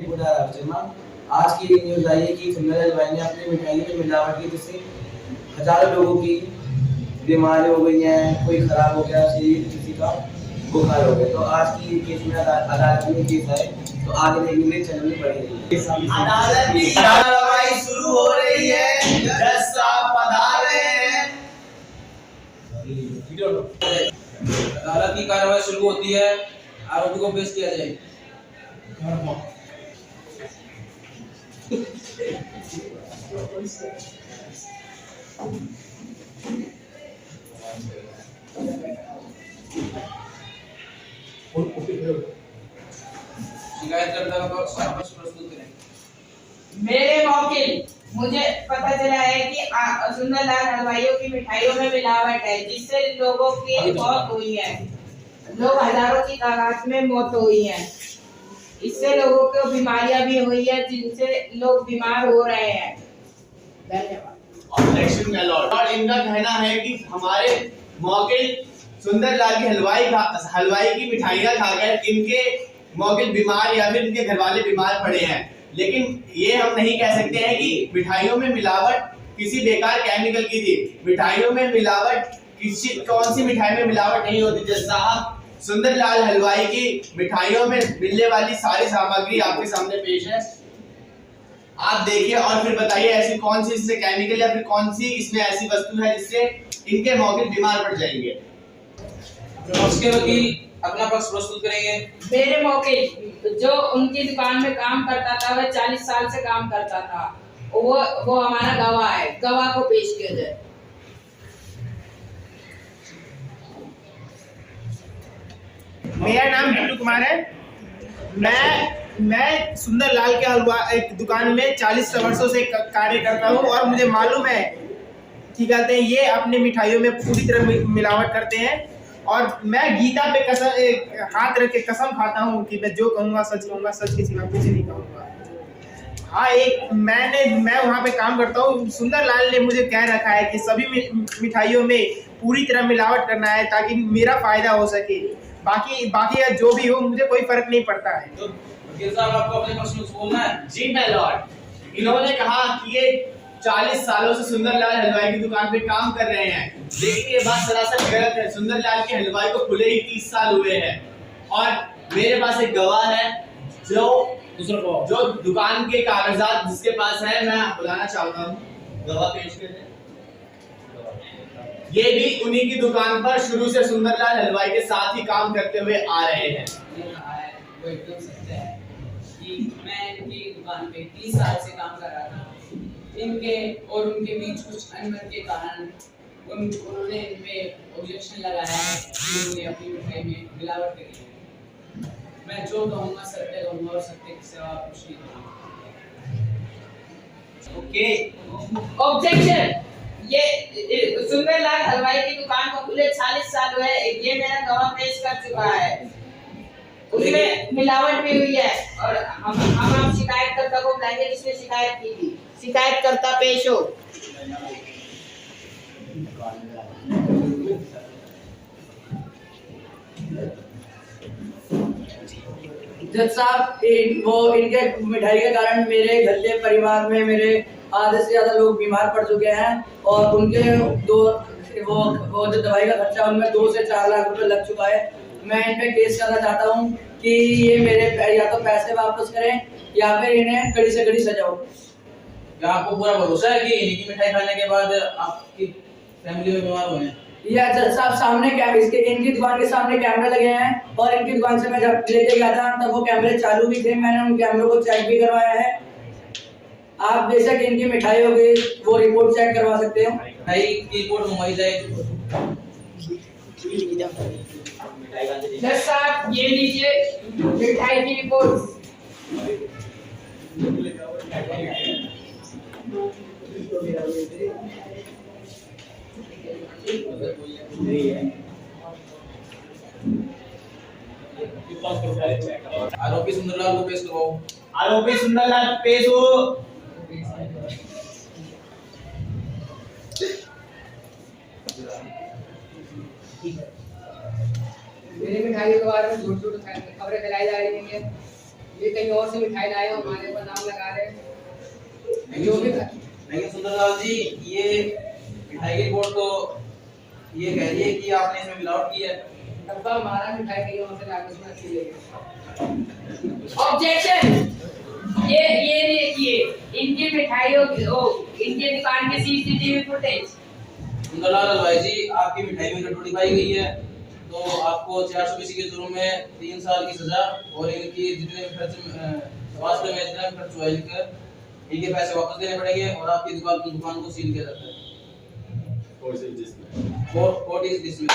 आज की न्यूज आई है कि सुंदरलाल भाई ने अपनी मिठाइयों में मिलावट की, जिससे हजारों लोगों की बीमारी हो गई है, कोई खराब हो गया शरीर, किसी का बुखार हो गया। तो आज की केस में अदालत में केस है, तो आगे देखने के लिए चलनी पड़ेगी। अदालत की कार्रवाई शुरू हो रही है, जज साहब पधार रहे हैं। अदालत की कार्रवाई शुरू होती है, आरोपी को पेश किया जाए। शिकायतकर्ता का पक्ष प्रस्तुत करें। मेरे मौके मुझे पता चला है कि सुंदरलाल हलवाइयों की मिठाइयों में मिलावट है, जिससे लोगों की मौत हुई है। लोग हजारों की तादाद में मौत हुई है। इससे लोगों को बीमारियां भी हुई है, जिनसे लोग बीमार हो रहे हैं। धन्यवाद। Objection my Lord. और इनका कहना है कि हमारे मौके सुंदरलाल की हलवाई की मिठाइयां खाकर इनके मौके बीमार या फिर इनके घर वाले बीमार पड़े हैं, लेकिन ये हम नहीं कह सकते हैं कि मिठाइयों में मिलावट किसी बेकार केमिकल की थी। मिठाइयों में मिलावट कौन सी मिठाई में मिलावट नहीं होती। जज साहब, सुंदरलाल हलवाई की मिठाइयों में मिलने वाली सारी सामग्री आपके सामने पेश है, आप देखिए और फिर बताइए ऐसी कौन सी इसमें केमिकल या फिर कौन सी इसमें ऐसी वस्तु है जिससे इनके मौके बीमार पड़ जाएंगे। उसके वकील अपना पक्ष प्रस्तुत करेंगे। मेरे मौके जो उनकी दुकान में काम करता था, वह 40 साल से काम करता था, वो हमारा गवाह है। गवाह को पेश किया जाए। मेरा नाम बिट्टू कुमार है। मैं सुंदरलाल के हलवा एक दुकान में 40 वर्षों से कार्य करता हूँ और मुझे मालूम है कि कहते हैं ये अपने मिठाइयों में पूरी तरह मिलावट करते हैं। और मैं गीता पे कसम हाथ रख के कसम खाता हूँ कि मैं जो कहूँगा सच कहूँगा, सच के सिवा कुछ नहीं कहूँगा। हाँ, मैं वहाँ पे काम करता हूँ। सुंदरलाल ने मुझे कह रखा है कि सभी मिठाइयों में पूरी तरह मिलावट करना है ताकि मेरा फायदा हो सके। बाकी जो भी हो, मुझे कोई फर्क नहीं पड़ता है। तो वकील साहब, आपको अपने पक्ष में बोलना है। जी माय लॉर्ड। इन्होंने कहा कि ये 40 सालों से सुंदरलाल हलवाई की दुकान पे काम कर रहे हैं, लेकिन ये बात सरासर गलत है। सुंदरलाल के हलवाई को खुले ही 30 साल हुए हैं और मेरे पास एक गवाह है जो दुकान के कागजात जिसके पास है, मैं बुलाना चाहता हूँ। गवाह पेश करें। ये भी उन्हीं की दुकान पर शुरू से सुंदरलाल हलवाई के साथ ही काम करते हुए आ रहे हैं। वो एकदम सत्य है कि मैं इनकी दुकान पे 30 साल से काम कर रहा था। इनके और उनके बीच कुछ अनबन के कारण उन्होंने इन पे ऑब्जेक्शन लगाया है कि उन्होंने अपनी मिठाई में मिलावट करी है। मैं जो कहूँगा सत्य कहूँगा और सत्य के सिवा कुछ नहीं कहूँगा। ओके। ऑब्जेक्शन। ये सुंदरलाल हलवाई की दुकान को खुले 40 साल हुए, ये मेरा गवाह पेश कर चुका है। उसमें मिलावट भी हुई है और हम शिकायतकर्ता को बुलाएंगे जिसने शिकायत की थी। शिकायतकर्ता पेश हो। जज साहब, वो इनके मिठाई के कारण मेरे घर के परिवार में मेरे आधे से ज्यादा लोग बीमार पड़ चुके हैं और उनके वो जो दवाई का खर्चा उनमें 2 से 4 लाख रुपए लग चुका है। मैं इन पे केस करना चाहता हूँ कि ये मेरे या तो पैसे वापस करें या फिर इन्हें कड़ी से कड़ी सजा हो। क्या आपको पूरा भरोसा है कि इन्हीं की मिठाई खाने के बाद आपकी फैमिली में बीमार हुए हैं? या जज साहब, सामने इनकी दुकान के सामने कैमरे लगे हैं और इनकी दुकान से मैं जब लेके गया था तब वो कैमरे चालू भी थे। मैंने उन कैमरों को चेक भी करवाया है। आप बेशक इनकी मिठाई हो गई वो रिपोर्ट चेक करवा सकते हो। मिठाई की रिपोर्ट मंगवाई जाए। जज साहब, ये लीजिए मिठाई की रिपोर्ट। आरोपी सुंदरलाल को पेश करवाओ। आरोपी सुंदरलाल पेश हो। मेरी मिठाई के बारे में झूठ खबरें फैलाई जा रही हैं। ये कहीं और से मिठाई लाए हो, हमारे ऊपर नाम लगा रहे हैं। जो भी लेकिन सुंदरलाल जी, ये मिठाई की रिपोर्ट तो ये कह रही है कि आपने इसमें मिलावट की है। डब्बा हमारा, मिठाई कहीं और से लाके उसमें अच्छी लगी। ऑब्जेक्शन। ये देखिए इनकी मिठाइयों की इनके दुकान के सीसीटीवी फुटेज। सुंदरलाल हलवाई जी, आपकी मिठाई में गड़बड़ी पाई गई है, तो आपको 420 के जुर्म में 3 साल की सजा और इनकी जितने भी खर्च स्वास्थ्य में जितना भी खर्च हुआ इनके पैसे वापस देने पड़ेंगे और आपकी दुकान को सील किया जाता है। Court is dismiss.